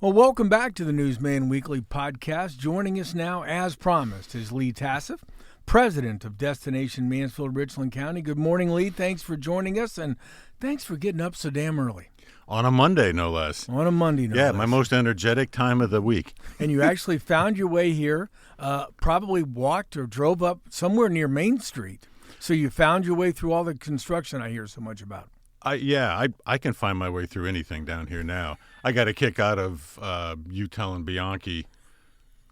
Well, welcome back to the Newsman Weekly podcast. Joining us now, as promised, is Lee Tasseff, president of Destination Mansfield, Richland County. Good morning, Lee. Thanks for joining us, and thanks for getting up so damn early. On a Monday, no less. On a Monday, no less. Yeah, my most energetic time of the week. And you actually found your way here, probably walked or drove up somewhere near Main Street. So you found your way through all the construction I hear so much about. I can find my way through anything down here now. I got a kick out of you telling Bianchi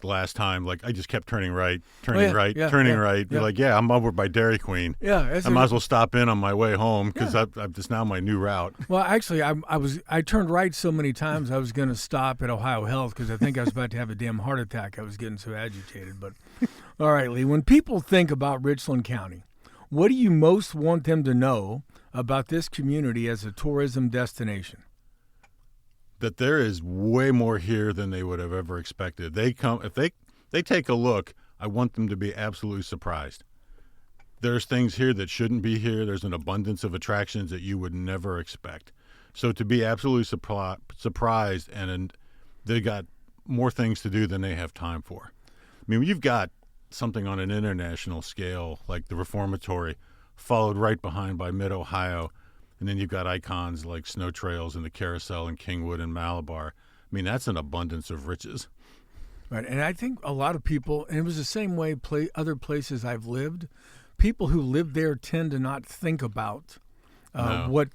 the last time, like, I just kept turning right. You're like, I'm over by Dairy Queen. Yeah. I might as well stop in on my way home because it's now my new route. Well, actually, I turned right so many times I was going to stop at Ohio Health because I think I was about to have a damn heart attack. I was getting so agitated. But all right, Lee, when people think about Richland County, what do you most want them to know about this community as a tourism destination? That there is way more here than they would have ever expected. If they take a look, I want them to be absolutely surprised. There's things here that shouldn't be here. There's an abundance of attractions that you would never expect. So to be absolutely surprised, and they got more things to do than they have time for. I mean, you've got something on an international scale like the Reformatory, followed right behind by Mid-Ohio, and then you've got icons like Snow Trails and the Carousel and Kingwood and Malabar. I mean, that's an abundance of riches. Right, and I think a lot of people, and it was the same way other places I've lived, people who live there tend to not think about what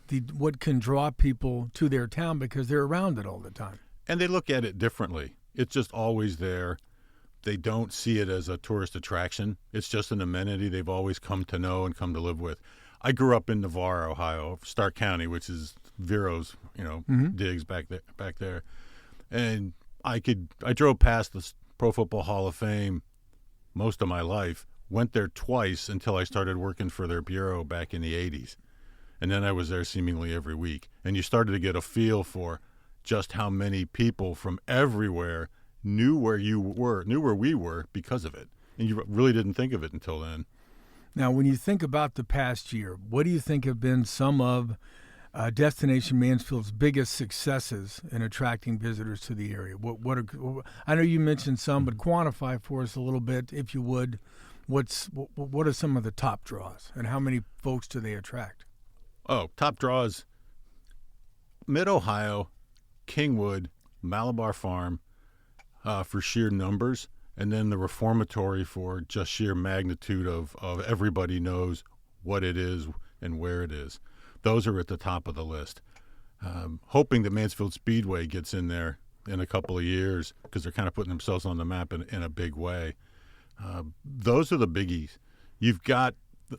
can draw people to their town because they're around it all the time. And they look at it differently. It's just always there. They don't see it as a tourist attraction. It's just an amenity they've always come to know and come to live with. I grew up in Navarre, Ohio, Stark County, which is Vero's, digs back there. And I drove past the Pro Football Hall of Fame most of my life, went there twice until I started working for their bureau back in the 80s. And then I was there seemingly every week. And you started to get a feel for just how many people from everywhere knew where we were because of it. And you really didn't think of it until then. Now, when you think about the past year, what do you think have been some of Destination Mansfield's biggest successes in attracting visitors to the area? I know you mentioned some, but quantify for us a little bit, if you would. What are some of the top draws, and how many folks do they attract? Oh, top draws: Mid-Ohio, Kingwood, Malabar Farm, for sheer numbers. And then the Reformatory for just sheer magnitude of everybody knows what it is and where it is. Those are at the top of the list. Hoping that Mansfield Speedway gets in there in a couple of years because they're kind of putting themselves on the map in a big way. Those are the biggies. You've got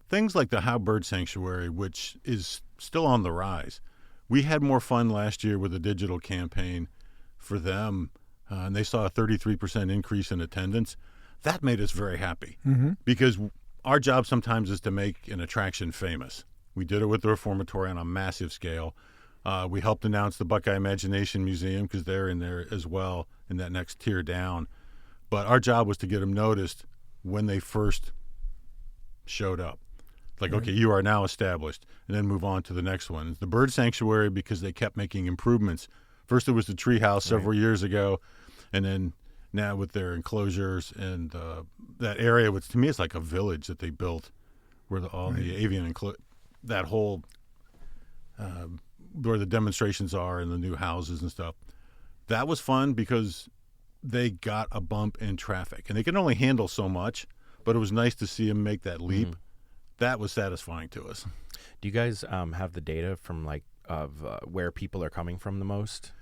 things like the Howe Bird Sanctuary, which is still on the rise. We had more fun last year with a digital campaign for them. And they saw a 33% increase in attendance. That made us very happy because our job sometimes is to make an attraction famous. We did it with the Reformatory on a massive scale. We helped announce the Buckeye Imagination Museum because they're in there as well in that next tier down. But our job was to get them noticed when they first showed up. Like, okay, you are now established, and then move on to the next one. The Bird Sanctuary, because they kept making improvements. First, it was the treehouse several years ago, and then now with their enclosures and that area, which to me is like a village that they built, where the avian that whole where the demonstrations are and the new houses and stuff. That was fun because they got a bump in traffic, and they can only handle so much. But it was nice to see them make that leap. That was satisfying to us. Do you guys have the data from where people are coming from the most?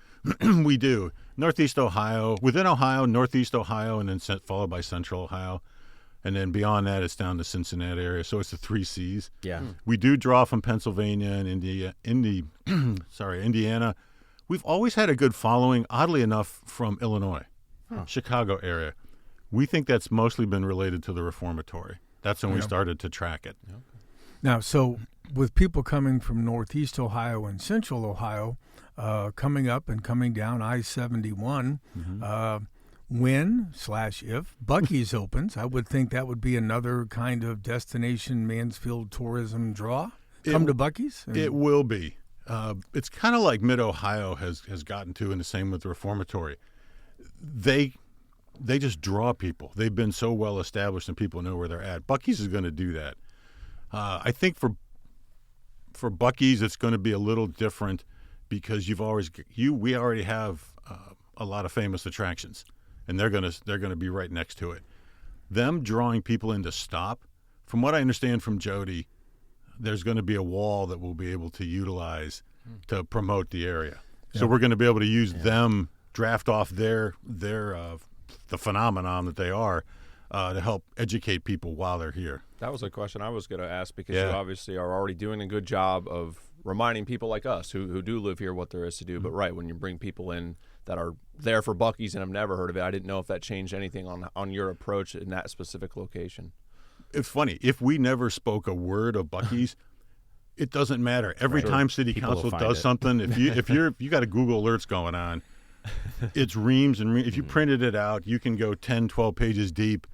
We do. Northeast Ohio, within Ohio, Northeast Ohio, and then followed by Central Ohio. And then beyond that, it's down to Cincinnati area. So it's the 3 Cs. Yeah. We do draw from Pennsylvania and Indiana. We've always had a good following, oddly enough, from Illinois, Chicago area. We think that's mostly been related to the Reformatory. That's when we started to track it. Okay. Now, so with people coming from Northeast Ohio and Central Ohio, coming up and coming down I-71, when/if Buc-ee's opens, I would think that would be another kind of Destination Mansfield tourism draw. Come to Buc-ee's? It will be. It's kind of like Mid-Ohio has gotten to, and the same with the reformatory. They just draw people. They've been so well established, and people know where they're at. Buc-ee's is going to do that. I think for Buc-ee's, it's going to be a little different because we already have a lot of famous attractions, and they're going to be right next to it. Them drawing people in to stop, from what I understand from Jody, there's going to be a wall that we'll be able to utilize to promote the area. Yeah. So we're going to be able to use them, draft off the phenomenon that they are, to help educate people while they're here. That was a question I was going to ask because you obviously are already doing a good job of reminding people like us who do live here what there is to do. But right, when you bring people in that are there for Buc-ee's and have never heard of it, I didn't know if that changed anything on your approach in that specific location. It's funny. If we never spoke a word of Buc-ee's, it doesn't matter. Every time City Council does something, if you got a Google Alerts going on, it's reams and reams. If you printed it out, you can go 10, 12 pages deep.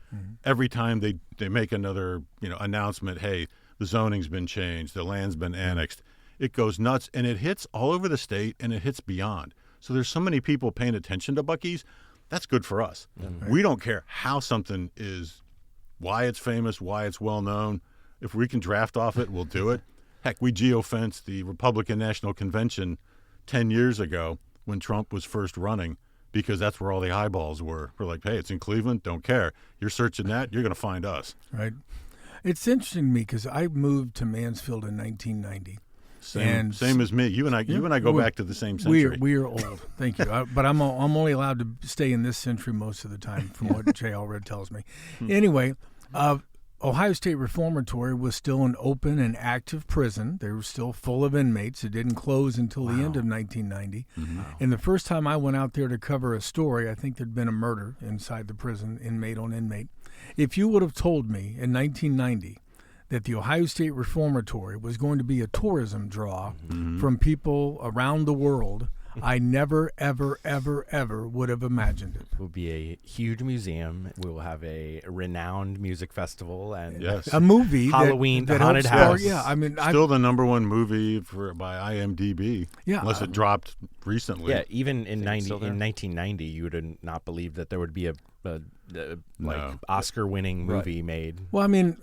Every time they make another announcement, hey, the zoning's been changed, the land's been annexed. It goes nuts, and it hits all over the state, and it hits beyond. So there's so many people paying attention to Buc-ee's. That's good for us. We don't care how something is, why it's famous, why it's well known. If we can draft off it, we'll do it. Heck, we geofenced the Republican National Convention 10 years ago when Trump was first running because that's where all the eyeballs were. We're like, hey, it's in Cleveland, don't care. You're searching that, you're going to find us. Right. It's interesting to me because I moved to Mansfield in 1990. Same as me. You and I go back to the same century. We are old. Thank you. But I'm only allowed to stay in this century most of the time, from what Jay Allred tells me. Anyway, Ohio State Reformatory was still an open and active prison. They were still full of inmates. It didn't close until the end of 1990. And the first time I went out there to cover a story, I think there'd been a murder inside the prison, inmate on inmate. If you would have told me in 1990 that the Ohio State Reformatory was going to be a tourism draw from people around the world, I never, ever, ever, ever would have imagined it. It will be a huge museum. We will have a renowned music festival and a movie, Halloween, that haunted house. Yeah, I mean, still the number one movie by IMDb. Yeah, unless it dropped recently. Yeah, even in 1990, you would not believe that there would be a Oscar-winning movie made. Well, I mean,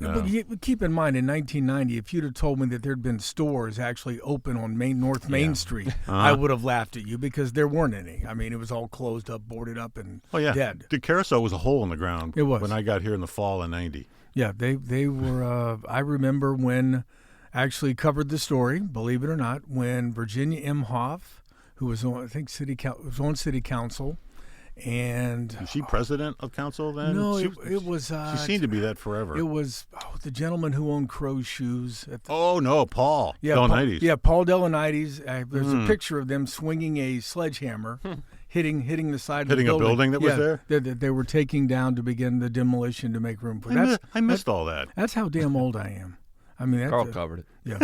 keep in mind, in 1990, if you'd have told me that there'd been stores actually open on North Main Street, I would have laughed at you because there weren't any. I mean, it was all closed up, boarded up, and dead. The carousel was a hole in the ground. It was. When I got here in the fall of 90. Yeah, they were. I remember when I actually covered the story, believe it or not, when Virginia Imhoff, who was on, I think, was on City Council. And was she president of council then? No, it was. She seemed to be that forever. It was the gentleman who owned Crow's Shoes. Paul. Yeah, Delanides. Paul Delanides. There's a picture of them swinging a sledgehammer, hitting the side of the building. Hitting a building that was there? That they were taking down to begin the demolition to make room for. I missed all that. That's how damn old I am. I mean, Carl covered it. Yeah,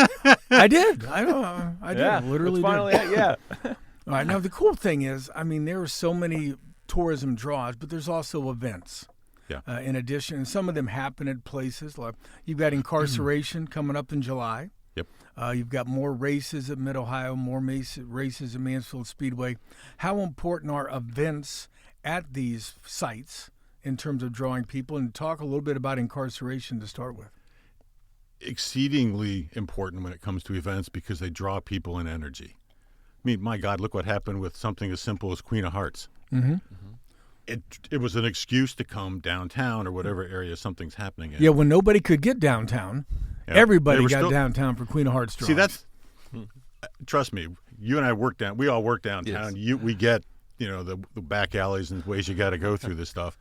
I did. I did. Literally finally, did. Yeah. All right. Now the cool thing is, I mean, there are so many tourism draws, but there's also events. Yeah. In addition, and some of them happen at places like you've got incarceration coming up in July. Yep. You've got more races at Mid-Ohio, more races at Mansfield Speedway. How important are events at these sites in terms of drawing people? And talk a little bit about incarceration to start with. Exceedingly important when it comes to events because they draw people and energy. I mean, my God, look what happened with something as simple as Queen of Hearts. It was an excuse to come downtown or whatever area something's happening in. Yeah, when nobody could get downtown, everybody got downtown for Queen of Hearts draws. See, that's trust me. You and I we all work downtown. Yes. We get the back alleys and ways you got to go through this stuff,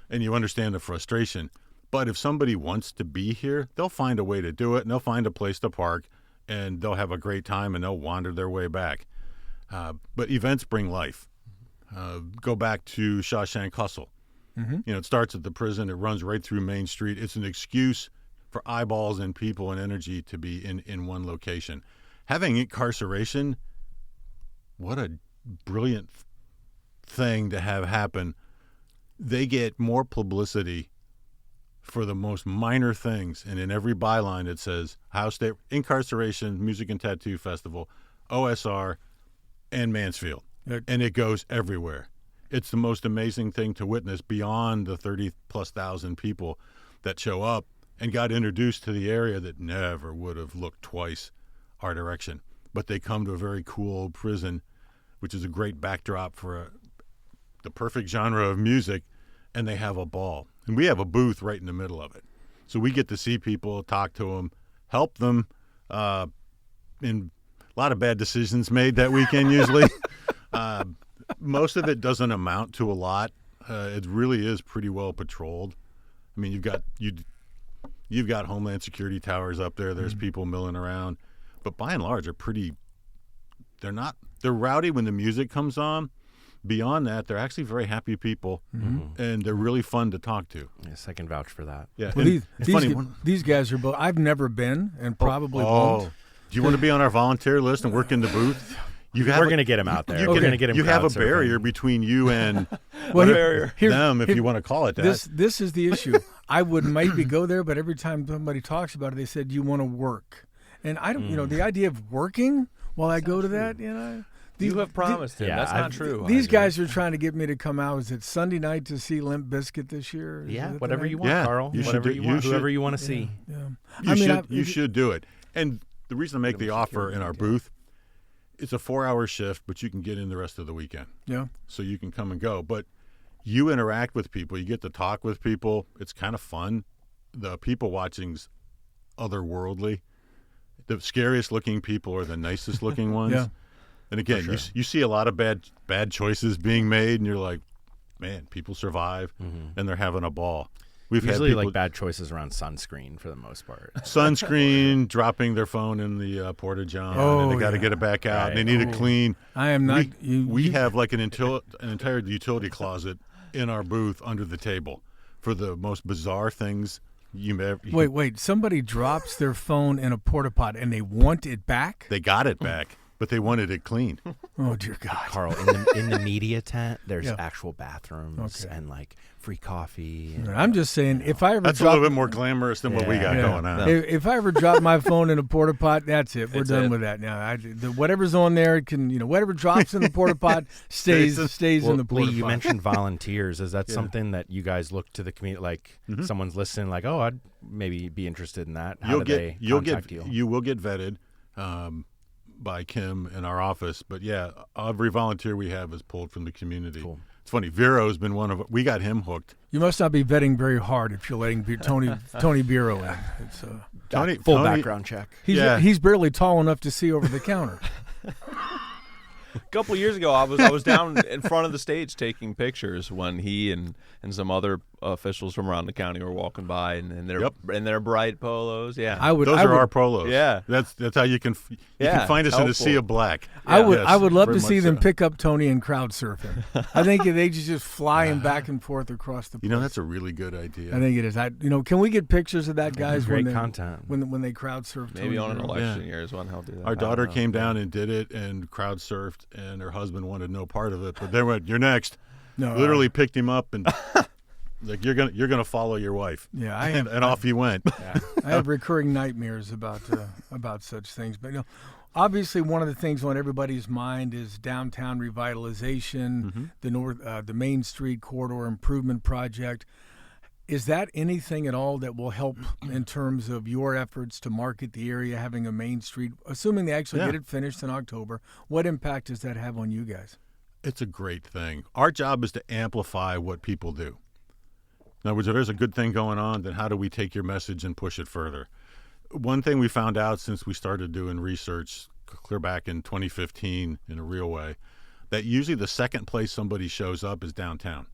and you understand the frustration. But if somebody wants to be here, they'll find a way to do it, and they'll find a place to park, and they'll have a great time, and they'll wander their way back. But events bring life. Go back to Shawshank Hustle. It starts at the prison. It runs right through Main Street. It's an excuse for eyeballs and people and energy to be in one location. Having incarceration, what a brilliant thing to have happen. They get more publicity for the most minor things. And in every byline it says, Ohio State Incarceration Music and Tattoo Festival, OSR, and Mansfield. And it goes everywhere. It's the most amazing thing to witness beyond the 30-plus thousand people that show up and got introduced to the area that never would have looked twice our direction. But they come to a very cool prison, which is a great backdrop for the perfect genre of music, and they have a ball. And we have a booth right in the middle of it. So we get to see people, talk to them, help them. In a lot of bad decisions made that weekend usually. Most of it doesn't amount to a lot. It really is pretty well patrolled. I mean, you've got Homeland Security towers up there. There's people milling around, but by and large, they're rowdy when the music comes on. Beyond that, they're actually very happy people, and they're really fun to talk to. Yes, I can vouch for that. Yeah, well, these guys are both. I've never been, and probably won't. Do you want to be on our volunteer list and work in the booth? We're going to get him out there. We're going to get him. You have a barrier between you and them, if you want to call it that. This is the issue. I would maybe go there, but every time somebody talks about it, they said you want to work, and I don't. The idea of working while I go to that, You have promised him. Yeah, that's not true. These guys are trying to get me to come out. Is it Sunday night to see Limp Bizkit this year? Yeah, whatever you want, Carl. Whatever you want. Whoever you want to see. Yeah. You should do it. And the reason I make the offer in our booth, it's a 4-hour shift, but you can get in the rest of the weekend. Yeah. So you can come and go. But you interact with people. You get to talk with people. It's kind of fun. The people watching's otherworldly. The scariest looking people are the nicest looking ones. Yeah. And again, you see a lot of bad choices being made, and you're like, man, people survive, and they're having a ball. We've usually had people, like bad choices around sunscreen for the most part. Sunscreen, dropping their phone in the porta-john, and they got to get it back out, and they need it clean. I am not. We have like an entire utility closet in our booth under the table for the most bizarre things. Wait. Somebody drops their phone in a porta pot, and they want it back? They got it back. But they wanted it clean. Oh, dear God. Carl, in the media tent, there's actual bathrooms and like free coffee. And, I'm just saying, if I ever That's a little bit more glamorous than what we got going on. If I ever drop my phone in a porta pot, that's it. We're done with that now. Whatever's on there can, whatever drops in the porta pot stays in the porta pot. You mentioned volunteers. Is that something that you guys look to the community? Like someone's listening, like, oh, I'd maybe be interested in that. How do they contact you? You will get vetted. By Kim in our office, but every volunteer we have is pulled from the community. Cool. It's funny. Vero's been we got him hooked. You must not be vetting very hard if you're letting Tony Vero in. It's Tony background check. He's barely tall enough to see over the counter. A couple of years ago, I was down in front of the stage taking pictures when he and some other officials from around the county were walking by in their bright polos. Yeah, those are our polos. Yeah, that's how you can find us in a sea of black. Yeah. I would love to see them pick up Tony and crowd surf him. I think they just flying back and forth across the place. That's a really good idea. I think it is. Can we get pictures of that, guys? Great content when they crowd surf. Maybe on an election year is when he'll do that. Our daughter came down and did it and crowd surfed, and her husband wanted no part of it. But they went, "You're next." No, literally picked him up and. Like you're gonna follow your wife. Yeah, I am, and off he went. Yeah. I have recurring nightmares about such things. But obviously, one of the things on everybody's mind is downtown revitalization, the Main Street Corridor Improvement Project. Is that anything at all that will help in terms of your efforts to market the area, having a Main Street? Assuming they actually get it finished in October, what impact does that have on you guys? It's a great thing. Our job is to amplify what people do. In other words, if there's a good thing going on, then how do we take your message and push it further? One thing we found out since we started doing research clear back in 2015 in a real way, that usually the second place somebody shows up is downtown.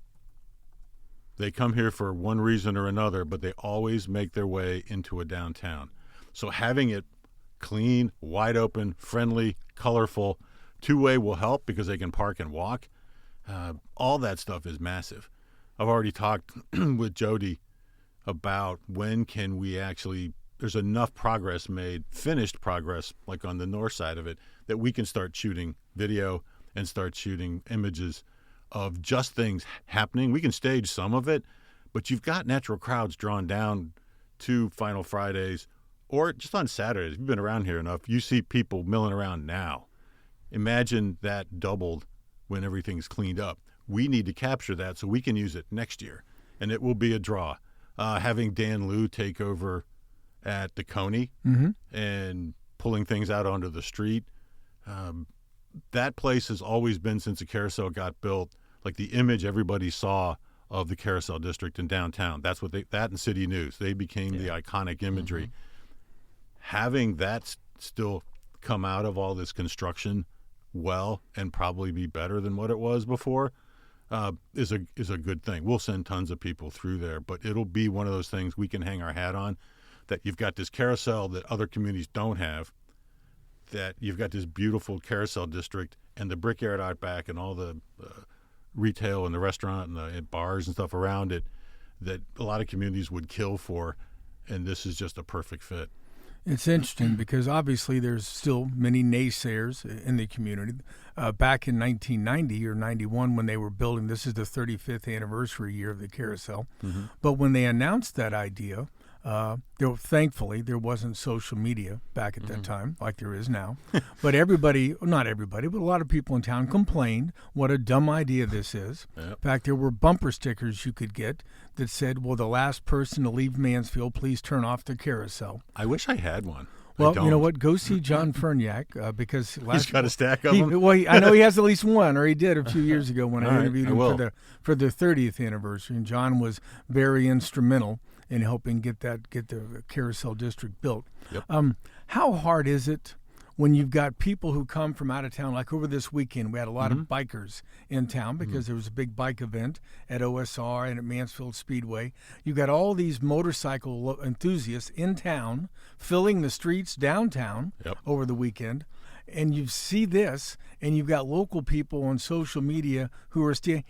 They come here for one reason or another, but they always make their way into a downtown. So having it clean, wide open, friendly, colorful, two-way will help because they can park and walk. All that stuff is massive. I've already talked with Jody about when can we actually, there's enough progress made, finished progress, like on the north side of it, that we can start shooting video and start shooting images of just things happening. We can stage some of it, but you've got natural crowds drawn down to Final Fridays or just on Saturdays. You've been around here enough. You see people milling around now. Imagine that doubled when everything's cleaned up. We need to capture that so we can use it next year, and it will be a draw. Having Dan Liu take over at the Coney and pulling things out onto the street, that place has always been, since the carousel got built, like the image everybody saw of the carousel district in downtown. That's what that and City News, they became the iconic imagery. Having that still come out of all this construction well and probably be better than what it was before is a good thing. We'll send tons of people through there, but it'll be one of those things we can hang our hat on, that you've got this carousel that other communities don't have, that you've got this beautiful carousel district and the brickyard out back and all the retail and the restaurant and the bars and stuff around it that a lot of communities would kill for, and this is just a perfect fit. It's interesting because obviously there's still many naysayers in the community. Back in 1990 or 91 when they were building, this is the 35th anniversary year of the carousel, but when they announced that idea, thankfully there wasn't social media back at that time like there is now. But not everybody, but a lot of people in town complained what a dumb idea this is. Yep. In fact, there were bumper stickers you could get that said, "Well, the last person to leave Mansfield, please turn off the carousel." I wish I had one. Well, you know what? Go see John Ferniak because he's got a stack of them. Well, I know he has at least one, or he did a few years ago when I interviewed him for the 30th anniversary. And John was very instrumental in helping get the carousel district built. Yep. How hard is it when you've got people who come from out of town? Like over this weekend, we had a lot of bikers in town because there was a big bike event at OSR and at Mansfield Speedway. You've got all these motorcycle enthusiasts in town filling the streets downtown over the weekend. And you see this, and you've got local people on social media who are still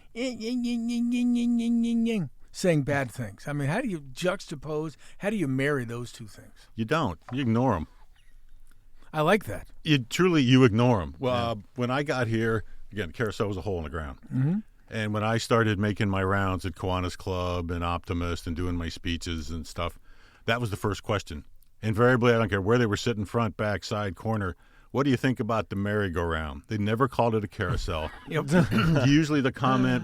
saying bad things. I mean, how do you juxtapose, how do you marry those two things? You don't. You ignore them. I like that. You ignore them. Well, when I got here, again, carousel was a hole in the ground. And when I started making my rounds at Kiwanis Club and Optimist and doing my speeches and stuff, that was the first question. Invariably, I don't care where they were sitting, front, back, side, corner, what do you think about the merry-go-round? They never called it a carousel. Usually the comment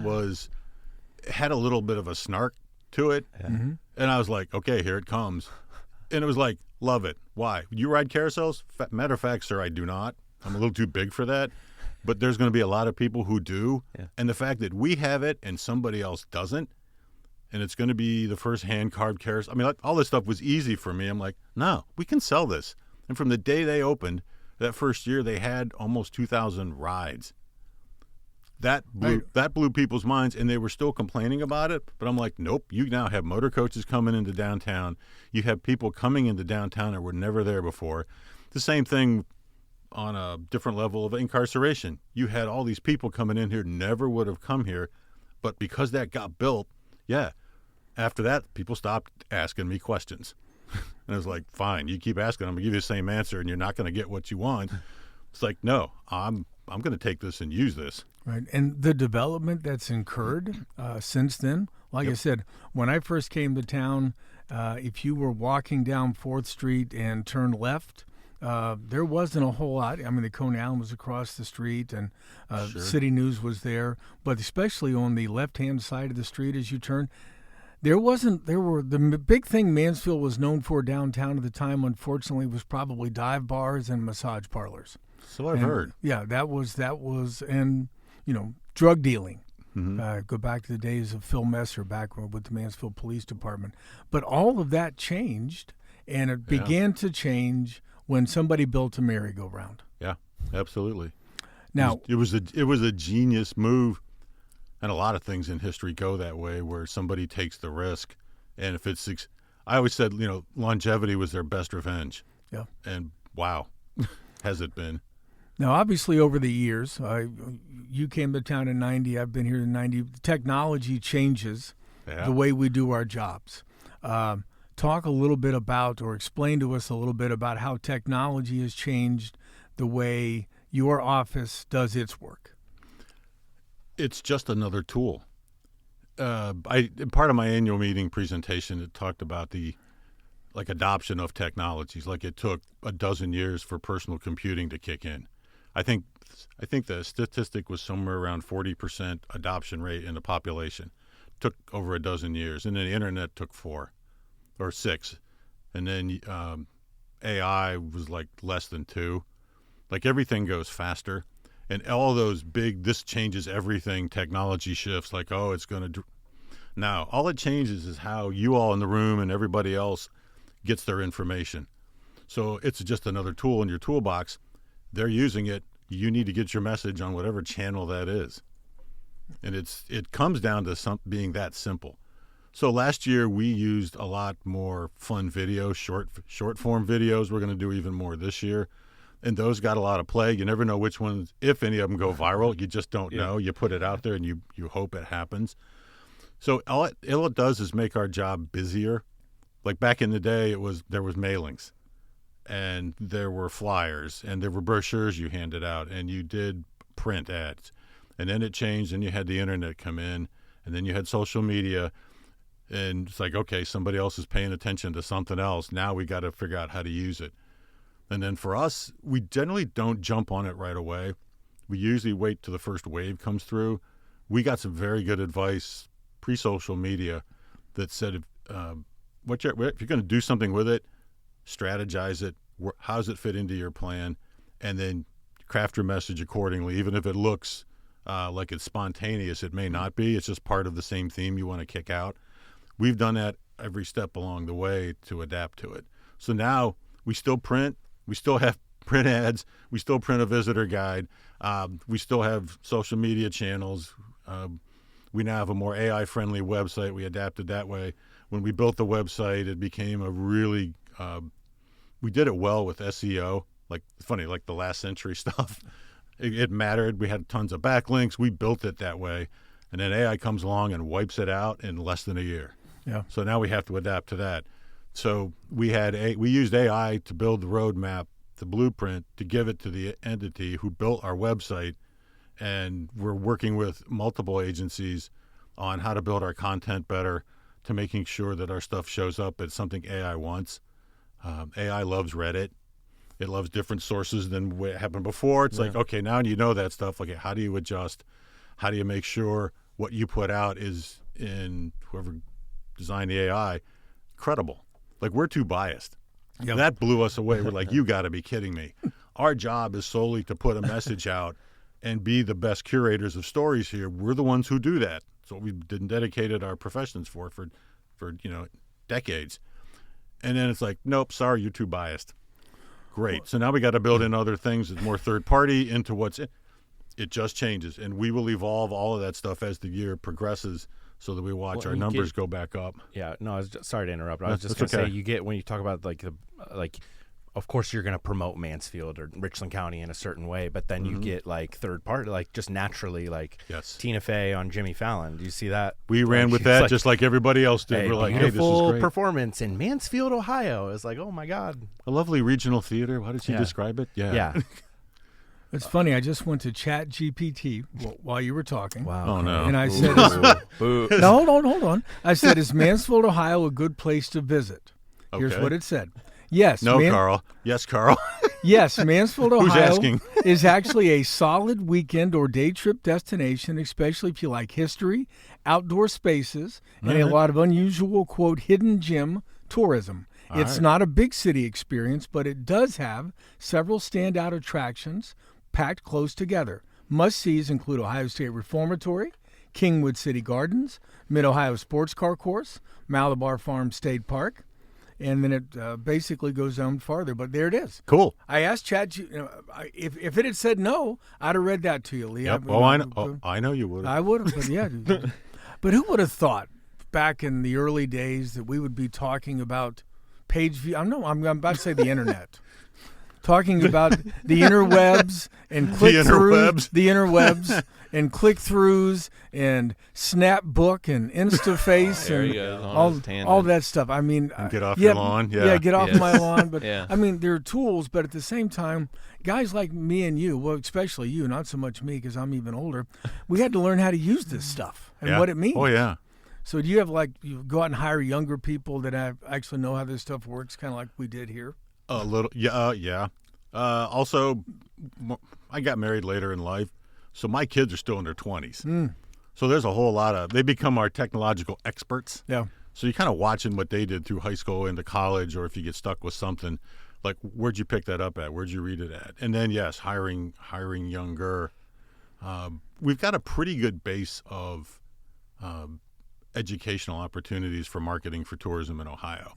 had a little bit of a snark to it. And I was like, okay, here it comes. And it was like, love it. Why? You ride carousels? Matter of fact, sir, I do not. I'm a little too big for that. But there's going to be a lot of people who do. Yeah. And the fact that we have it and somebody else doesn't, and it's going to be the first hand-carved carousel. I mean, all this stuff was easy for me. I'm like, no, we can sell this. And from the day they opened, that first year, they had almost 2,000 rides. That blew people's minds, and they were still complaining about it. But I'm like, nope, you now have motor coaches coming into downtown. You have people coming into downtown that were never there before. The same thing on a different level of incarceration. You had all these people coming in here, never would have come here. But because that got built, after that, people stopped asking me questions. And I was like, fine, you keep asking, I'm going to give you the same answer, and you're not going to get what you want. It's like, no, I'm going to take this and use this. Right, and the development that's incurred since then, like I said, when I first came to town, if you were walking down 4th Street and turned left, there wasn't a whole lot. I mean, the Coney Island was across the street, and City News was there, but especially on the left-hand side of the street as you turn, the big thing Mansfield was known for downtown at the time, unfortunately, was probably dive bars and massage parlors. So I've heard. Yeah, that was, and drug dealing. Go back to the days of Phil Messer back with the Mansfield Police Department. But all of that changed, and it began to change when somebody built a merry-go-round. Yeah, absolutely. Now it was a genius move, and a lot of things in history go that way, where somebody takes the risk, and if it's, I always said, longevity was their best revenge. Yeah, and wow, has it been? Now, obviously, over the years, you came to town in 90, I've been here in 90. Technology changes the way we do our jobs. Talk a little bit about, or explain to us a little bit about how technology has changed the way your office does its work. It's just another tool. Part of my annual meeting presentation, it talked about the adoption of technologies. Like it took a dozen years for personal computing to kick in. I think the statistic was somewhere around 40% adoption rate in the population. Took over a dozen years, and then the internet took 4 or 6, and then AI was like less than 2. Like everything goes faster, and all those big this changes everything technology shifts. Like it's going to. Now all it changes is how you all in the room and everybody else gets their information. So it's just another tool in your toolbox. They're using it. You need to get your message on whatever channel that is. And it comes down to being that simple. So last year we used a lot more fun videos, short form videos. We're going to do even more this year. And those got a lot of play. You never know which ones, if any of them go viral. You just don't know. You put it out there and you hope it happens. So all it does is make our job busier. Like back in the day, there was mailings. And there were flyers, and there were brochures you handed out, and you did print ads. And then it changed, and you had the internet come in, and then you had social media. And it's like, okay, somebody else is paying attention to something else. Now we got to figure out how to use it. And then for us, we generally don't jump on it right away. We usually wait till the first wave comes through. We got some very good advice pre-social media that said, if you're going to do something with it, strategize it. How does it fit into your plan? And then craft your message accordingly. Even if it looks like it's spontaneous, it may not be. It's just part of the same theme you want to kick out. We've done that every step along the way to adapt to it. So now we still print. We still have print ads. We still print a visitor guide. We still have social media channels. We now have a more AI-friendly website. We adapted that way. When we built the website, it became a really we did it well with SEO, like the last century stuff. It mattered. We had tons of backlinks. We built it that way. And then AI comes along and wipes it out in less than a year. Yeah. So now we have to adapt to that. So we used AI to build the roadmap, the blueprint, to give it to the entity who built our website. And we're working with multiple agencies on how to build our content better, to making sure that our stuff shows up as something AI wants. AI loves Reddit. It loves different sources than what happened before. It's like, okay, now you know that stuff. Okay, how do you adjust? How do you make sure what you put out is, in whoever designed the AI, credible? Like, we're too biased. Yep. That blew us away. We're like, you got to be kidding me. Our job is solely to put a message out and be the best curators of stories here. We're the ones who do that. So we've dedicated our professions for decades. And then it's like, nope, sorry, you're too biased. Great. So now we got to build in other things that's more third party into what's in. It just changes. And we will evolve all of that stuff as the year progresses so that we watch our numbers go back up. Yeah, no, sorry to interrupt. I was just going to say, you get, when you talk about of course you're going to promote Mansfield or Richland County in a certain way, but then you get like third party, like just naturally, like Tina Fey on Jimmy Fallon. Do you see that? We ran with that just like everybody else did. We're like, hey, this is great. Performance in Mansfield, Ohio. It's like, oh my God. A lovely regional theater. How did she describe it? Yeah. It's funny. I just went to Chat GPT while you were talking. Wow. Oh, no. And I said, no, hold on. I said, is Mansfield, Ohio a good place to visit? Here's what it said. Yes. No, Carl. Yes, Carl. Yes, Mansfield, Ohio Who's asking? is actually a solid weekend or day trip destination, especially if you like history, outdoor spaces, and a lot of unusual, quote, hidden gem tourism. It's not a big city experience, but it does have several standout attractions packed close together. Must-sees include Ohio State Reformatory, Kingwood City Gardens, Mid-Ohio Sports Car Course, Malabar Farm State Park, and then it basically goes on farther. But there it is. Cool. I asked Chad, if it had said no, I'd have read that to you, Lee. Yep. I know. I know you would have. I would have, but yeah. But who would have thought back in the early days that we would be talking about page view? I'm about to say the internet. Talking about the interwebs and click-throughs, the interwebs and click-throughs and Snapbook and Instaface and all that stuff. I mean, get off your lawn. Yeah, get off my lawn. But I mean, they're tools, but at the same time, guys like me and you, well, especially you, not so much me because I'm even older, we had to learn how to use this stuff and what it means. Oh, yeah. So do you have you go out and hire younger people that actually know how this stuff works, kind of like we did here? A little, yeah. Also, I got married later in life, so my kids are still in their 20s. So there's a whole lot of, they become our technological experts. Yeah. So you're kind of watching what they did through high school into college, or if you get stuck with something, like where'd you pick that up at? Where'd you read it at? And then, yes, hiring younger. We've got a pretty good base of educational opportunities for marketing for tourism in Ohio.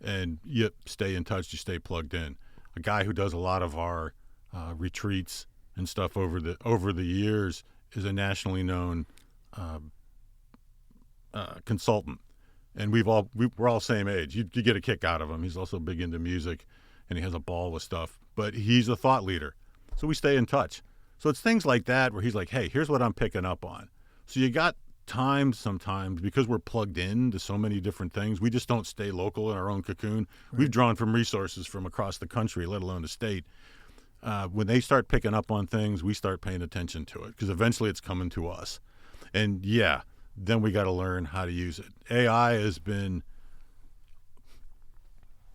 And you stay in touch, you stay plugged in. A guy who does a lot of our retreats and stuff over the years is a nationally known consultant, and we're all same age. You get a kick out of him. He's also big into music, and he has a ball with stuff. But he's a thought leader, so we stay in touch. So it's things like that where he's like, "Hey, here's what I'm picking up on." So you got time sometimes, because we're plugged in to so many different things. We just don't stay local in our own cocoon. Right. We've drawn from resources from across the country, let alone the state. When they start picking up on things, we start paying attention to it, because eventually it's coming to us. And yeah, then we got to learn how to use it. AI has been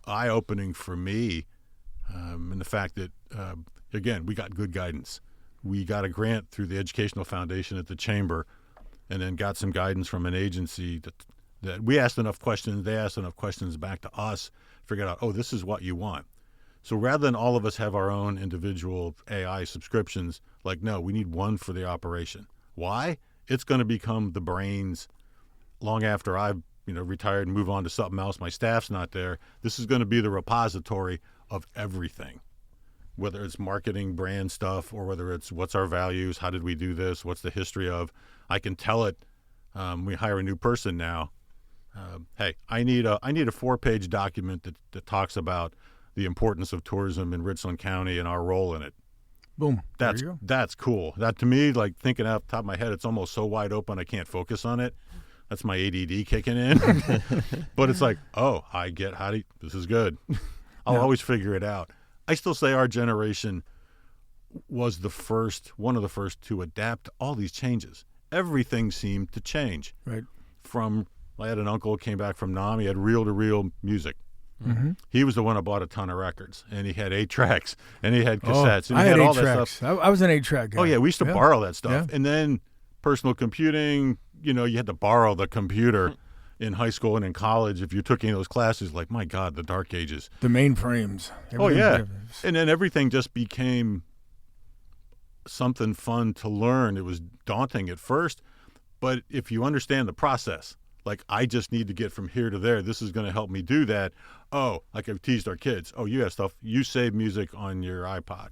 eye-opening for me, in the fact that, again, we got good guidance. We got a grant through the Educational Foundation at the Chamber, and then got some guidance from an agency that we asked enough questions, they asked enough questions back to us, figured out, oh, this is what you want. So rather than all of us have our own individual AI subscriptions, like, no, we need one for the operation. Why? It's going to become the brains long after I've retired and move on to something else. My staff's not there. This is going to be the repository of everything, whether it's marketing, brand stuff, or whether it's what's our values, how did we do this, what's the history of. I can tell it. We hire a new person now. Hey, I need a 4-page document that talks about the importance of tourism in Richland County and our role in it. Boom. That's cool. That, to me, like, thinking off the top of my head, it's almost so wide open I can't focus on it. That's my ADD kicking in. But it's like, oh, I get this is good. I'll always figure it out. I still say our generation was one of the first to adapt to all these changes. Everything seemed to change. Right. I had an uncle who came back from Nam. He had reel-to-reel music. Mm-hmm. He was the one who bought a ton of records, and he had 8 tracks, and he had cassettes, and he had all 8 tracks. That stuff. I was an 8-track guy. Oh yeah, we used to borrow that stuff, and then personal computing. You had to borrow the computer in high school and in college if you took any of those classes. Like, my God, the dark ages, the mainframes. Oh yeah, and then everything just became something fun to learn. It was daunting at first, but if you understand the process. Like, I just need to get from here to there. This is going to help me do that. Oh, like I've teased our kids. Oh, you have stuff. You save music on your iPod.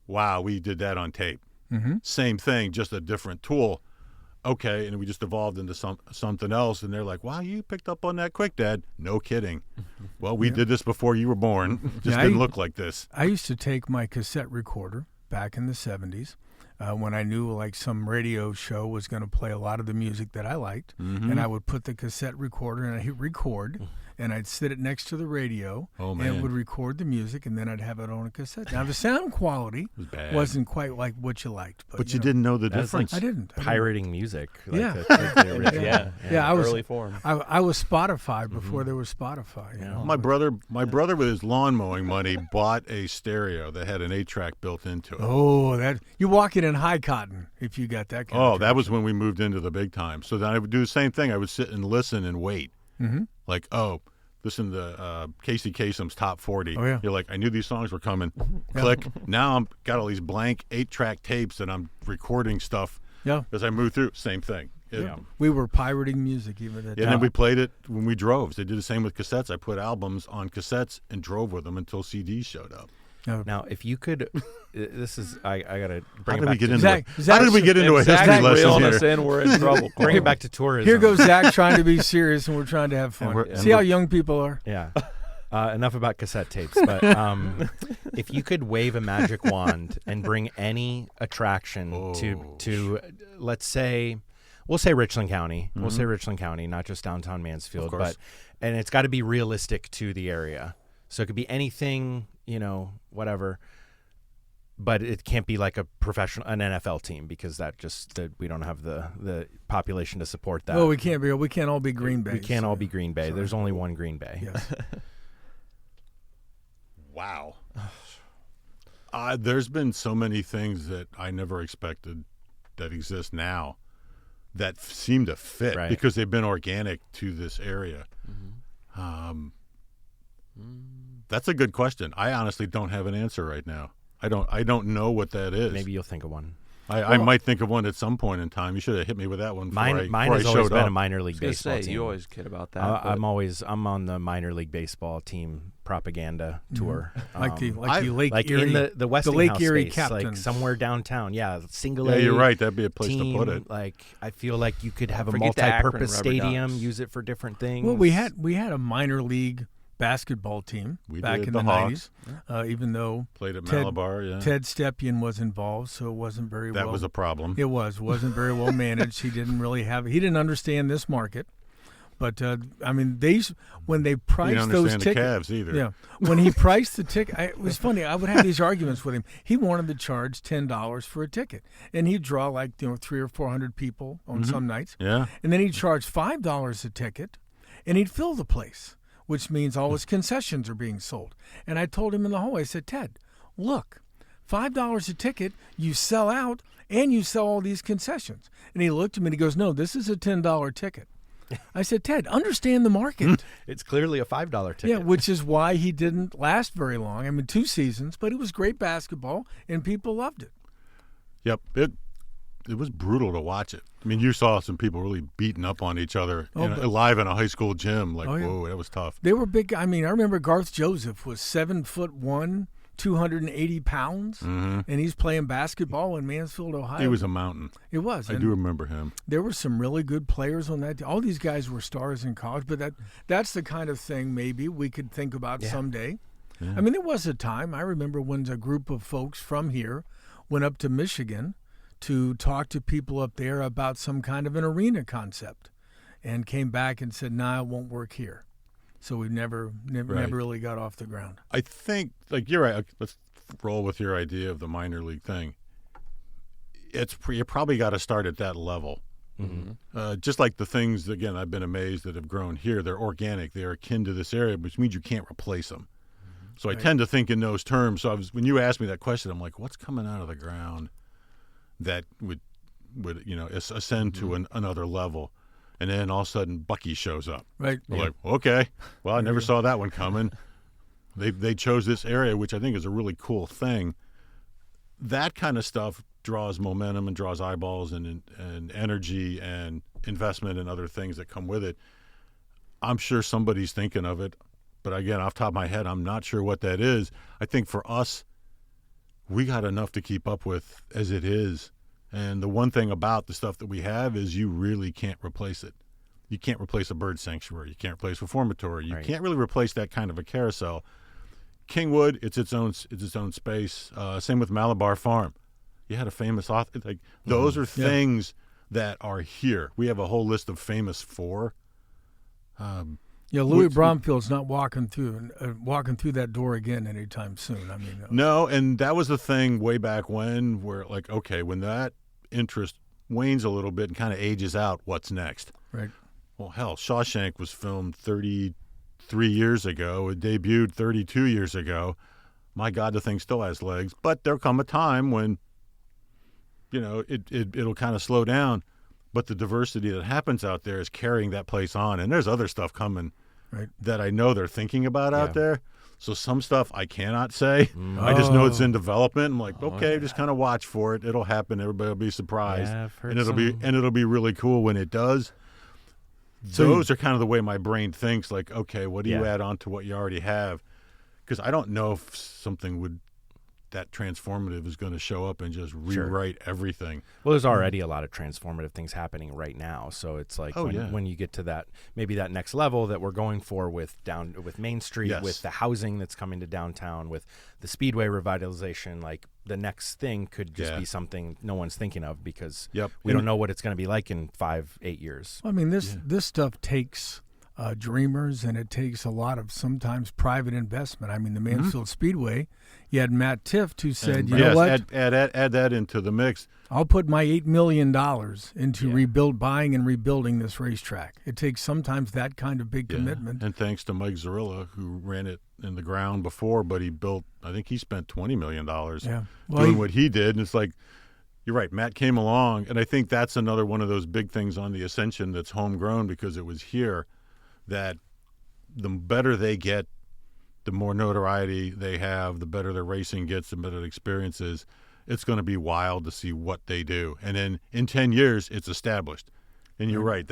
Wow, we did that on tape. Mm-hmm. Same thing, just a different tool. Okay, and we just evolved into something else. And they're like, wow, you picked up on that quick, Dad. No kidding. Well, we did this before you were born. Just didn't look like this. I used to take my cassette recorder back in the 70s. When I knew like some radio show was going to play a lot of the music that I liked, and I would put the cassette recorder and I'd hit record, and I'd sit it next to the radio, and it would record the music, and then I'd have it on a cassette. Now the sound quality wasn't quite like what you liked, but you didn't know the difference. I didn't. Pirating music. Like yeah. I was early form. I was Spotify before there was Spotify. My brother with his lawn mowing money bought a stereo that had an 8-track built into it. Oh, that you walk it in high cotton if you got that kind of that was when we moved into the big time. So then I would do the same thing. I would sit and listen and wait. Mm-hmm. Like, listen to Casey Kasem's Top 40. Oh, yeah. You're like, I knew these songs were coming. Click. Now I'm got all these blank 8-track tapes and I'm recording stuff as I move through. Same thing. We were pirating music even at that time. And then we played it when we drove. They did the same with cassettes. I put albums on cassettes and drove with them until CDs showed up. Now, if you could, this is I gotta bring How it back did we to Zach. How did we get into a history lesson here? Us in, we're in trouble. Bring it back to tourism. Here goes Zach trying to be serious, and we're trying to have fun. See how young people are. Yeah. Enough about cassette tapes, but if you could wave a magic wand and bring any attraction to let's say, we'll say Richland County. Mm-hmm. We'll say Richland County, not just downtown Mansfield, and it's got to be realistic to the area. So it could be anything, whatever, but it can't be like an NFL team, because we don't have the population to support that. Well, we can't all be Green Bay. We can't all be Green Bay. There's only one Green Bay. Yes. Wow. There's been so many things that I never expected that exist now that seem to fit because they've been organic to this area. That's a good question. I honestly don't have an answer right now. I don't know what that is. Maybe you'll think of one. I might think of one at some point in time. You should have hit me with that one. Mine has always been a minor league baseball team. You always kid about that. I'm on the minor league baseball team propaganda tour, like the Lake like Erie, in the Westinghouse Lake Erie space, Captains, like somewhere downtown. Yeah, single. Yeah, you're right. That'd be a place team, to put it. Like I feel like you could have a Forget the multi-purpose Akron Rubber stadium, Ducks. use it for different things. Well, we had a minor league basketball team back in the Hawks. 90s, even though Played at Malabar, yeah. Ted Stepien was involved, so it wasn't very well. That was a problem. It wasn't very well managed. He didn't understand this market. But I mean, when they priced those tickets, the Cavs either. Yeah, when he priced the ticket, it was funny. I would have these arguments with him. He wanted to charge $10 for a ticket, and he'd draw 300 or 400 people on some nights. Yeah, and then he'd charge $5 a ticket, and he'd fill the place, which means all his concessions are being sold. And I told him in the hallway, I said, Ted, look, $5 a ticket, you sell out, and you sell all these concessions. And he looked at me and he goes, no, this is a $10 ticket. I said, Ted, understand the market. It's clearly a $5 ticket. Yeah, which is why he didn't last very long. I mean, 2 seasons, but it was great basketball, and people loved it. Yep. It was brutal to watch it. I mean, you saw some people really beating up on each other live in a high school gym. Whoa, that was tough. They were big. I mean, I remember Garth Joseph was 7'1", 280 pounds, and he's playing basketball in Mansfield, Ohio. He was a mountain. It was. I do remember him. There were some really good players on that. All these guys were stars in college, but that's the kind of thing maybe we could think about someday. Yeah. I mean, there was a time, I remember when a group of folks from here went up to Michigan to talk to people up there about some kind of an arena concept, and came back and said, "Nah, it won't work here." So we never really got off the ground. I think, you're right. Let's roll with your idea of the minor league thing. You probably got to start at that level. Just like the things, again, I've been amazed that have grown here. They're organic. They're akin to this area, which means you can't replace them. So I tend to think in those terms. So when you asked me that question, I'm like, what's coming out of the ground that would ascend to another level? And then all of a sudden, Bucky shows up. Right. We're like, okay. Well, I never saw that one coming. They chose this area, which I think is a really cool thing. That kind of stuff draws momentum and draws eyeballs and energy and investment and other things that come with it. I'm sure somebody's thinking of it. But again, off the top of my head, I'm not sure what that is. I think for us, we got enough to keep up with as it is. And the one thing about the stuff that we have is you really can't replace it. You can't replace a bird sanctuary. You can't replace a reformatory. You can't really replace that kind of a carousel. Kingwood, it's its own space. Same with Malabar Farm. You had a famous author. Those are things that are here. We have a whole list of famous for. Louis Bromfield's not walking through that door again anytime soon. I mean, no, and that was the thing way back when, where when that interest wanes a little bit and kind of ages out, what's next? Right. Well, hell, Shawshank was filmed 33 years ago. It debuted 32 years ago. My God, the thing still has legs. But there'll come a time when, it'll kind of slow down. But the diversity that happens out there is carrying that place on. And there's other stuff coming that I know they're thinking about out there. So some stuff I cannot say. I just know it's in development. I'm like, just kind of watch for it. It'll happen. Everybody will be surprised. Yeah, and it'll be really cool when it does. Those are kind of the way my brain thinks. Like, okay, what do you add on to what you already have? Because I don't know if something that transformative is going to show up and just rewrite everything. Well, there's already a lot of transformative things happening right now. So it's like when you get to that, maybe that next level that we're going for with Main Street, with the housing that's coming to downtown, with the Speedway revitalization, like the next thing could just be something no one's thinking of because we don't know what it's going to be like in 5-8 years. I mean, this stuff takes dreamers, and it takes a lot of sometimes private investment. I mean, the Mansfield Speedway, you had Matt Tift who said, you know what? Add that into the mix. I'll put my $8 million into buying and rebuilding this racetrack. It takes sometimes that kind of big commitment. And thanks to Mike Zarilla, who ran it in the ground before, but I think he spent $20 million doing what he did. And it's like, you're right, Matt came along, and I think that's another one of those big things on the Ascension that's homegrown because it was here, that the better they get, the more notoriety they have, the better their racing gets, the better the experience is. It's going to be wild to see what they do. And then in 10 years, it's established. And you're right.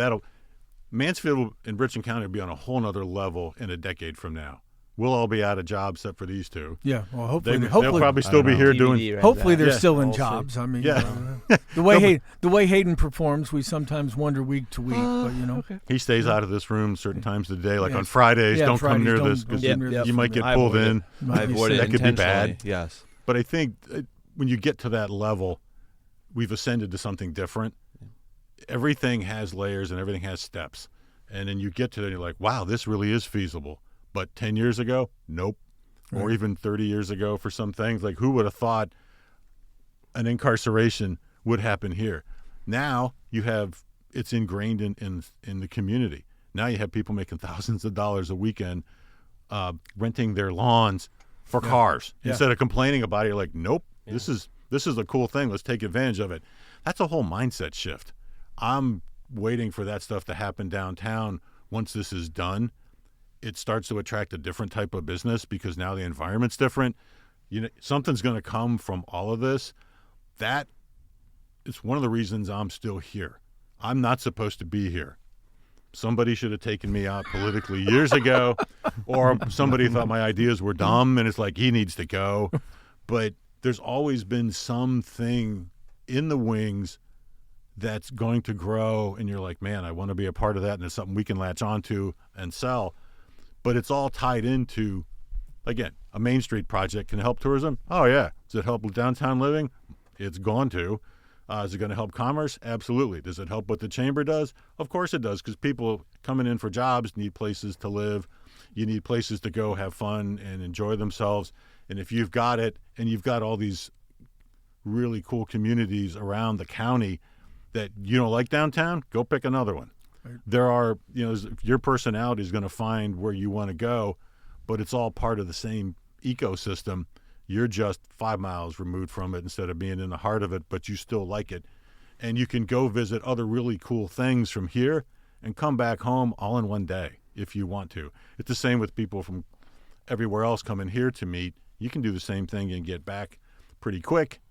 Mansfield and Richland County will be on a whole nother level in a decade from now. We'll all be out of jobs except for these two. Yeah, well, hopefully they'll probably still be here doing. Hopefully, they're still in jobs. I mean, the way Hayden performs, we sometimes wonder week to week. But he stays out of this room certain times of the day, like on Fridays. Don't come near this because you might get pulled in. I avoid it. That could be bad. Yes, but I think when you get to that level, we've ascended to something different. Everything has layers and everything has steps, and then you get to it, and you're like, wow, this really is feasible. But 10 years ago, nope. Right. Or even 30 years ago for some things. Like, who would have thought an incarceration would happen here? Now it's ingrained in the community. Now you have people making thousands of dollars a weekend renting their lawns for cars. Instead of complaining about it, you're like, nope, this is a cool thing. Let's take advantage of it. That's a whole mindset shift. I'm waiting for that stuff to happen downtown once this is done. It starts to attract a different type of business because now the environment's different. Something's going to come from all of this. That is one of the reasons I'm still here. I'm not supposed to be here. Somebody should have taken me out politically years ago, or somebody thought my ideas were dumb and it's like, he needs to go. But there's always been something in the wings that's going to grow, and you're like, man, I want to be a part of that, and it's something we can latch onto and sell. But it's all tied into, again, a Main Street project can help tourism. Oh, yeah. Does it help with downtown living? It's going to. Is it going to help commerce? Absolutely. Does it help what the chamber does? Of course it does, because people coming in for jobs need places to live. You need places to go have fun and enjoy themselves. And if you've got it, and you've got all these really cool communities around the county that you don't like downtown, go pick another one. There are, your personality is going to find where you want to go, but it's all part of the same ecosystem. You're just 5 miles removed from it instead of being in the heart of it, but you still like it. And you can go visit other really cool things from here and come back home all in one day if you want to. It's the same with people from everywhere else coming here to meet. You can do the same thing and get back pretty quick,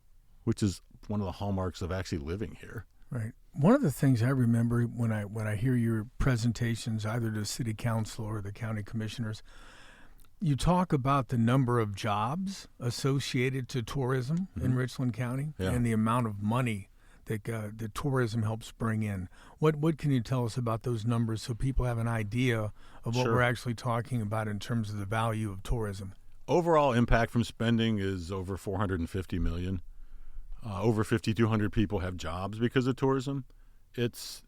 which is one of the hallmarks of actually living here. Right. One of the things I remember when I hear your presentations, either to city council or the county commissioners, you talk about the number of jobs associated to tourism in Richland County and the amount of money that the tourism helps bring in. What can you tell us about those numbers so people have an idea of what we're actually talking about in terms of the value of tourism? Overall impact from spending is over $450 million. Over 5,200 people have jobs because of tourism.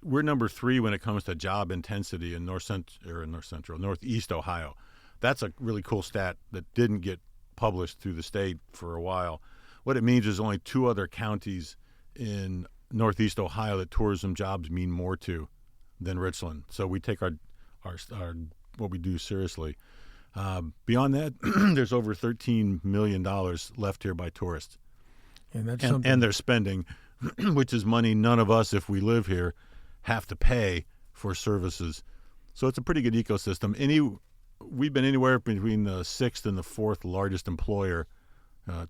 We're number 3 when it comes to job intensity in Northeast Ohio. That's a really cool stat that didn't get published through the state for a while. What it means is only 2 other counties in Northeast Ohio that tourism jobs mean more to than Richland. So we take our what we do seriously. Beyond that, there's over $13 million left here by tourists. And they're spending, which is money none of us, if we live here, have to pay for services. So it's a pretty good ecosystem. We've been anywhere between the 6th and the 4th largest employer,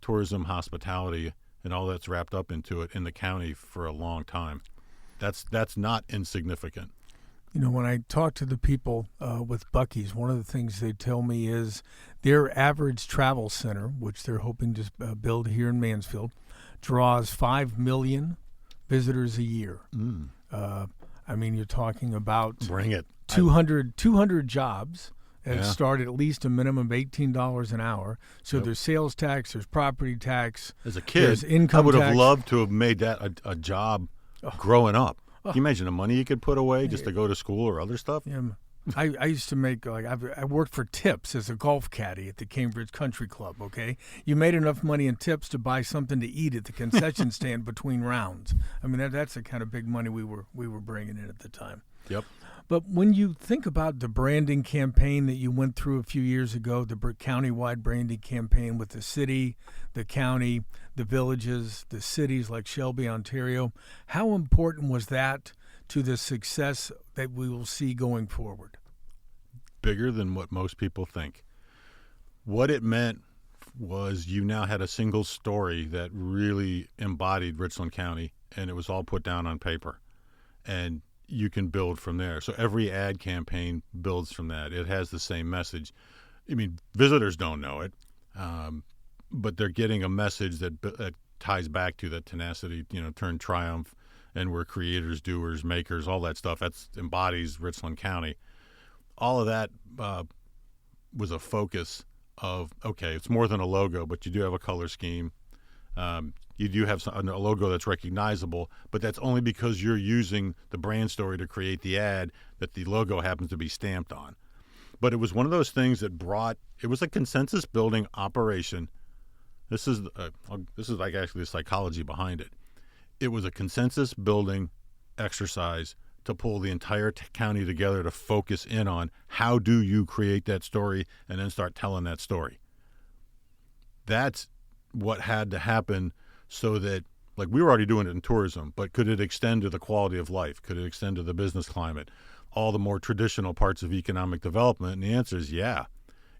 tourism, hospitality, and all that's wrapped up into it in the county for a long time. That's not insignificant. When I talk to the people with Buc-ee's, one of the things they tell me is their average travel center, which they're hoping to build here in Mansfield, draws 5 million visitors a year. You're talking about bring it 200 jobs that start at least a minimum of $18 an hour. So there's sales tax, there's property tax. As a kid, there's income I would have tax. loved to have made that a job growing up. Can you imagine the money you could put away just to go to school or other stuff? Yeah. I used to make, I worked for tips as a golf caddy at the Cambridge Country Club, okay? You made enough money in tips to buy something to eat at the concession stand between rounds. I mean, that's the kind of big money we were bringing in at the time. Yep. But when you think about the branding campaign that you went through a few years ago, the countywide branding campaign with the city, the county, the villages, the cities like Shelby, Ontario, how important was that to the success that we will see going forward? Bigger than what most people think. What it meant was you now had a single story that really embodied Richland County, and it was all put down on paper. And you can build from there. So every ad campaign builds from that. It has the same message. I mean, visitors don't know it, but they're getting a message that ties back to that tenacity, turn triumph, and we're creators, doers, makers, all that stuff. That embodies Richland County. All of that was a focus of, okay, it's more than a logo, but you do have a color scheme. You do have a logo that's recognizable, but that's only because you're using the brand story to create the ad that the logo happens to be stamped on. But it was one of those things that it was a consensus building operation. This is like actually the psychology behind it. It was a consensus building exercise to pull the entire county together to focus in on how do you create that story and then start telling that story. That's what had to happen so that, like, we were already doing it in tourism, but could it extend to the quality of life? Could it extend to the business climate? All the more traditional parts of economic development? And the answer is yeah.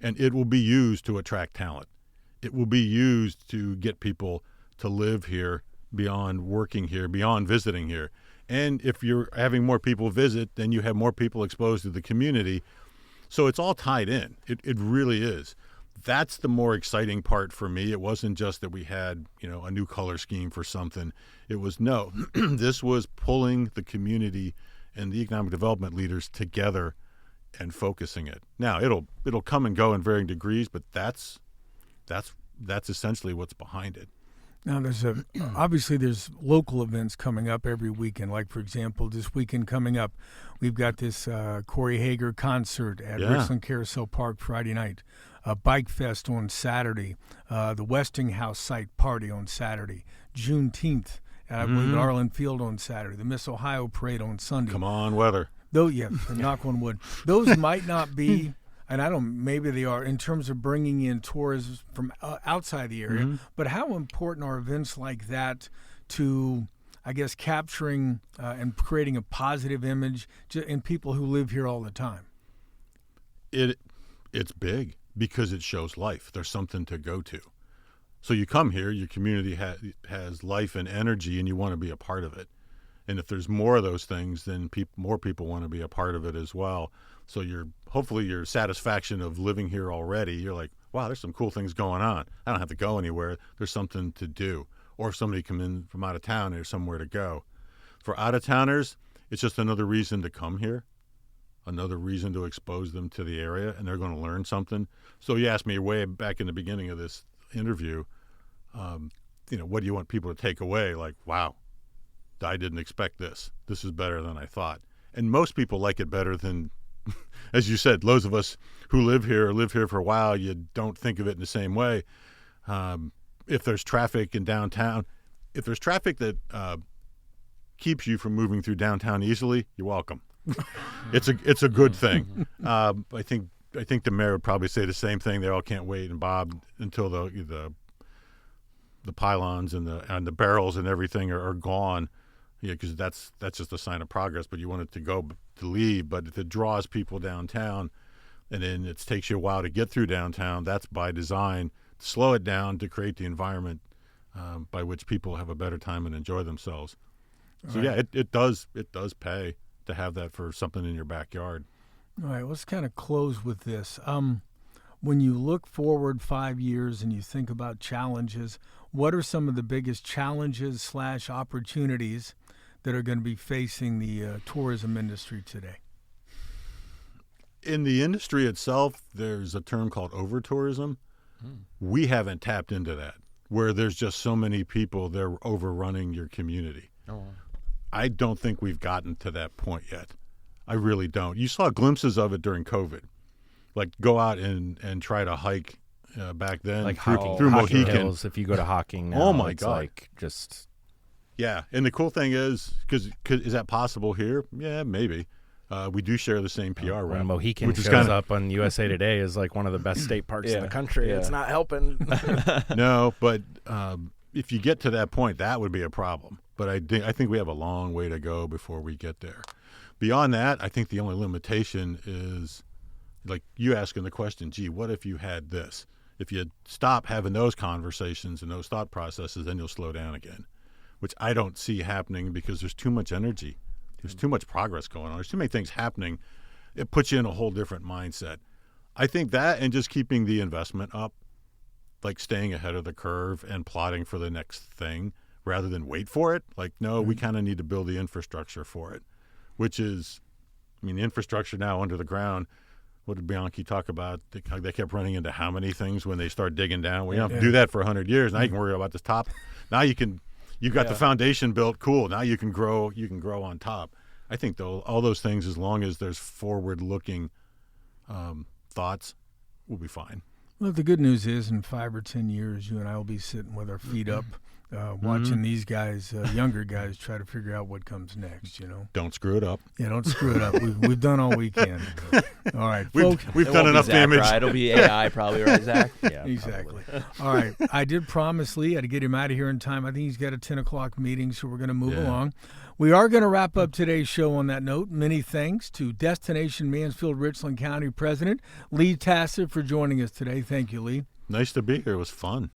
And it will be used to attract talent. It will be used to get people to live here beyond working here, beyond visiting here. And if you're having more people visit, then you have more people exposed to the community. So it's all tied in. It really is. That's the more exciting part for me. It wasn't just that we had, a new color scheme for something. It was, no, this was pulling the community and the economic development leaders together and focusing it. Now, it'll come and go in varying degrees, but that's essentially what's behind it. Now, obviously there's local events coming up every weekend. Like, for example, this weekend coming up, we've got this Corey Hager concert at Richland Carousel Park Friday night, a Bike Fest on Saturday, the Westinghouse site party on Saturday, Juneteenth, and I believe at Arlen Field on Saturday, the Miss Ohio Parade on Sunday. Come on, weather. Though, yeah, knock on wood. Those might not be... And maybe they are in terms of bringing in tourists from outside the area, but how important are events like that to, I guess, capturing and creating a positive image in people who live here all the time? It's big because it shows life. There's something to go to. So you come here, your community has life and energy, and you want to be a part of it. And if there's more of those things, then more people want to be a part of it as well. So hopefully your satisfaction of living here already, you're like, wow, there's some cool things going on. I don't have to go anywhere. There's something to do. Or if somebody come in from out of town, there's somewhere to go. For out-of-towners, it's just another reason to come here, another reason to expose them to the area, and they're going to learn something. So you asked me way back in the beginning of this interview, what do you want people to take away? Like, wow, I didn't expect this. This is better than I thought. And most people like it better than, as you said, those of us who live here for a while, you don't think of it in the same way. If there's traffic in downtown, if there's traffic that keeps you from moving through downtown easily, you're welcome. It's a good thing. I think the mayor would probably say the same thing. They all can't wait and bob until the pylons and the barrels and everything are gone. Yeah, because that's just a sign of progress. But you want it to leave. But if it draws people downtown, and then it takes you a while to get through downtown, that's by design. Slow it down to create the environment by which people have a better time and enjoy themselves. So right. It does pay to have that for something in your backyard. All right, let's kind of close with this. When you look forward 5 years and you think about challenges, what are some of the biggest challenges / opportunities that are going to be facing the tourism industry today? In the industry itself, there's a term called over-tourism. We haven't tapped into that, where there's just so many people, they're overrunning your community. I don't think we've gotten to that point yet. I really don't. You saw glimpses of it during COVID. Like go out and try to hike back then, like through Hocking Mohican. Hills. If you go to Hocking now, oh my it's God, like just yeah. And the cool thing is, because is that possible here? Yeah, maybe. We do share the same PR rep. When Mohican which is shows up on USA Today is like one of the best state parks in the country. It's not helping. No, but if you get to that point, that would be a problem. But I think we have a long way to go before we get there. Beyond that, I think the only limitation is, like you asking the question, gee, what if you had this? If you stop having those conversations and those thought processes, then you'll slow down again, which I don't see happening because there's too much energy. There's too much progress going on. There's too many things happening. It puts you in a whole different mindset. I think that and just keeping the investment up, like staying ahead of the curve and plotting for the next thing rather than wait for it. Like, no, we kind of need to build the infrastructure for it, which is, I mean, the infrastructure now under the ground. What did Bianchi talk about? They kept running into how many things when they start digging down. Well, you don't have to do that for 100 years. Now you can worry about this top. Now you've got the foundation built. Cool. Now you can grow on top. I think though all those things, as long as there's forward-looking thoughts, will be fine. Well, the good news is in 5 or 10 years, you and I will be sitting with our feet up, watching these guys, younger guys, try to figure out what comes next. Don't screw it up. Yeah, don't screw it up. We've done all we can. All right, folks. We've done enough damage. Right? It'll be AI probably, right, Zach? Yeah, exactly. All right. I did promise Lee I had to get him out of here in time. I think he's got a 10 o'clock meeting, so we're going to move along. We are going to wrap up today's show on that note. Many thanks to Destination Mansfield Richland County President Lee Tasseff for joining us today. Thank you, Lee. Nice to be here. It was fun.